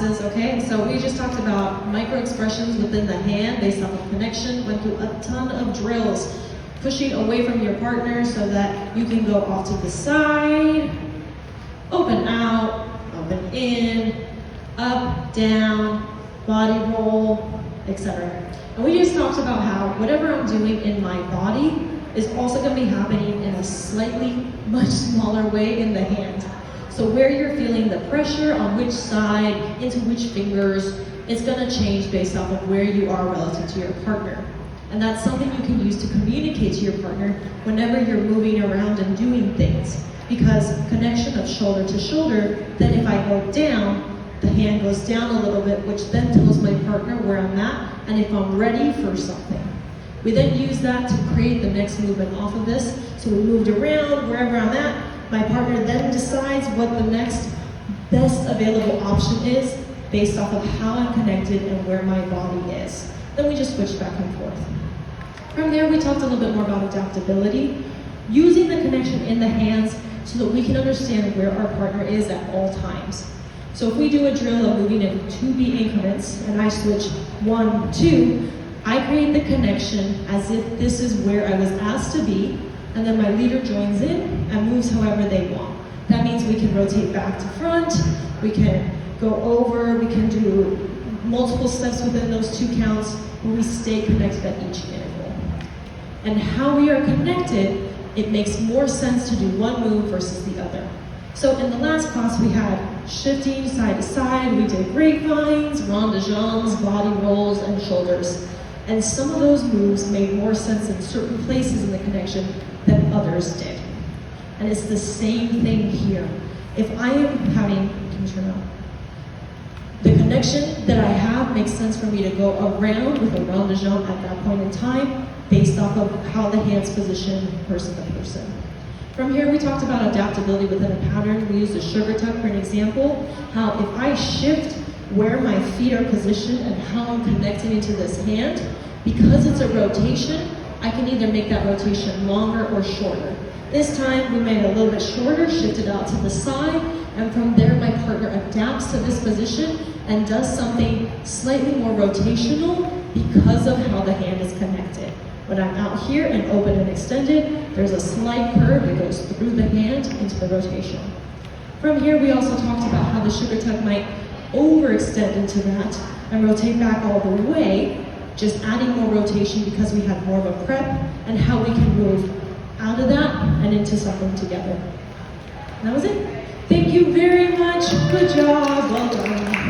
Okay, so we just talked about micro expressions within the hand based off of connection, went through a ton of drills, pushing away from your partner so that you can go off to the side, open out, open in, up, down, body roll, etc. And we just talked about how whatever I'm doing in my body is also going to be happening in a slightly much smaller way in the hand. So where you're feeling the pressure on which side, into which fingers, it's going to change based off of where you are relative to your partner. And that's something you can use to communicate to your partner whenever you're moving around and doing things. Because connection of shoulder to shoulder, then if I go down, the hand goes down a little bit, which then tells my partner where I'm at and if I'm ready for something. We then use that to create the next movement off of this. So we moved around wherever I'm at. My partner then decides what the next best available option is based off of how I'm connected and where my body is. Then we just switch back and forth. From there, we talked a little bit more about adaptability, using the connection in the hands so that we can understand where our partner is at all times. So if we do a drill of moving in 2-beat increments and I switch 1, 2, I create the connection as if this is where I was asked to be, and then my leader joins in and moves however they want. That means we can rotate back to front, we can go over, we can do multiple steps within those 2 counts, but we stay connected at each interval. And how we are connected, it makes more sense to do one move versus the other. So in the last class we had shifting side to side, we did grapevines, rond de jambes, body rolls, and shoulders. And some of those moves made more sense in certain places in the connection than others did. And it's the same thing here. If I am having, can you turn on? The connection that I have makes sense for me to go around with a rond de jambe at that point in time based off of how the hands position person to person. From here we talked about adaptability within a pattern. We used the sugar tuck for an example, how if I shift where my feet are positioned and how I'm connecting into this hand, because it's a rotation, I can either make that rotation longer or shorter. This time we made it a little bit shorter, shifted out to the side, and from there my partner adapts to this position and does something slightly more rotational because of how the hand is connected. When I'm out here and open and extended, there's a slight curve that goes through the hand into the rotation. From here we also talked about how the sugar tuck might overextend into that and rotate back all the way, just adding more rotation because we had more of a prep, and how we can move out of that and into something together. And that was it. Thank you very much. Good job. Well done.